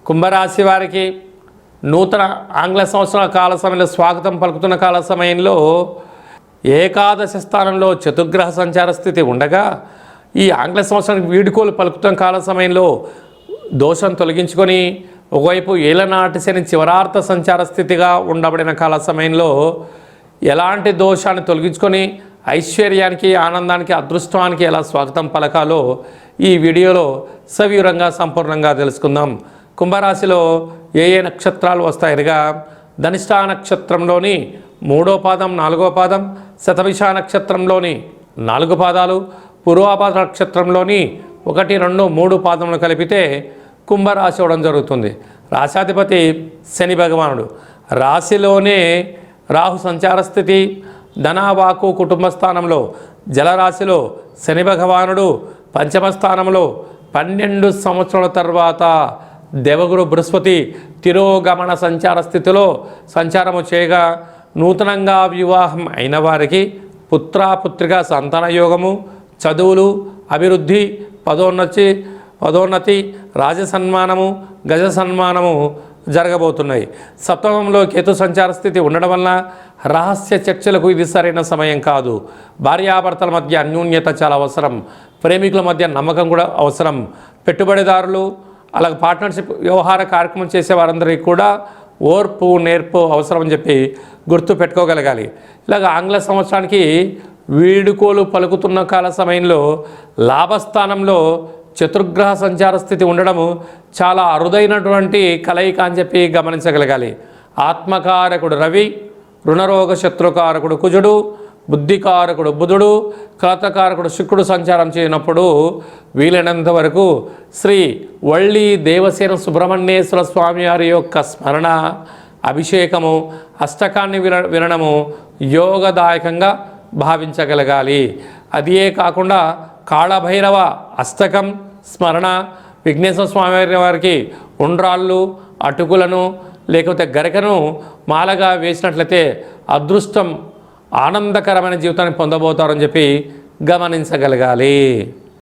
కుంభరాశి వారికి నూతన ఆంగ్ల సంవత్సరాల కాల సమయంలో స్వాగతం పలుకుతున్న కాల సమయంలో ఏకాదశ స్థానంలో చతుర్గ్రహ సంచార స్థితి ఉండగా ఈ ఆంగ్ల సంవత్సరానికి వీడుకోలు పలుకుతున్న కాల సమయంలో దోషం తొలగించుకొని ఒకవైపు ఏలనాటి శని చివరార్థ సంచార స్థితిగా ఉండబడిన కాల సమయంలో ఎలాంటి దోషాన్ని తొలగించుకొని ఐశ్వర్యానికి ఆనందానికి అదృష్టానికి ఎలా స్వాగతం పలకాలో ఈ వీడియోలో సవివరంగా సంపూర్ణంగా తెలుసుకుందాం. కుంభరాశిలో ఏ నక్షత్రాలు వస్తాయనగా ధనిష్ఠా నక్షత్రంలోని 3వ పాదం 4వ పాదం, శతభిష నక్షత్రంలోని 4 పాదాలు, పూర్వాపాద నక్షత్రంలోని 1, 2, 3 పాదములు కలిపితే కుంభరాశి అవడం జరుగుతుంది. రాశాధిపతి శని భగవానుడు. రాశిలోనే రాహు సంచార స్థితి, ధనవాకు కుటుంబ స్థానంలో జలరాశిలో శని భగవానుడు పంచమ స్థానంలో 12 సంవత్సరాల తర్వాత దేవగురు బృహస్పతి తిరోగమన సంచార స్థితిలో సంచారము చేయగా నూతనంగా వివాహం అయిన వారికి పుత్రపుత్రిక సంతాన యోగము, చదువులు, అభివృద్ధి, పదోన్నతి, రాజసన్మానము, గజ సన్మానము జరగబోతున్నాయి. సప్తమంలో కేతు సంచార స్థితి ఉండడం వలన రహస్య చర్చలకు ఇది సరైన సమయం కాదు. భార్యాభర్తల మధ్య అన్యోన్యత చాలా అవసరం. ప్రేమికుల మధ్య నమ్మకం కూడా అవసరం. పెట్టుబడిదారులు అలాగే పార్ట్నర్షిప్ వ్యవహార కార్యక్రమం చేసే వారందరికీ కూడా ఓర్పు నేర్పు అవసరం అని చెప్పి గుర్తు పెట్టుకోగలగాలి. ఇలాగ ఆంగ్ల సంవత్సరానికి వీడుకోలు పలుకుతున్న కాల సమయంలో లాభస్థానంలో చతుర్గ్రహ సంచార స్థితి ఉండడము చాలా అరుదైనటువంటి కలయిక అని చెప్పి గమనించగలగాలి. ఆత్మకారకుడు రవి, రుణరోగ శత్రుకారకుడు కుజుడు, బుద్ధికారకుడు బుధుడు, కలతకారకుడు శుక్రుడు సంచారం చేయనప్పుడు వీలైనంత వరకు శ్రీ వళ్ళీ దేవసేన సుబ్రహ్మణ్యేశ్వర స్వామి వారి యొక్క స్మరణ, అభిషేకము, అష్టకాన్ని వినడము యోగదాయకంగా భావించగలగాలి. అదే కాకుండా కాళభైరవ అష్టకం స్మరణ, విఘ్నేశ్వర స్వామి వారికి ఉండ్రాళ్ళు, అటుకులను లేకపోతే గరికను మాలగా వేసినట్లయితే అదృష్టం ఆనందకరమైన జీవితాన్ని పొందబోతారని చెప్పి గమనించగలగాలి.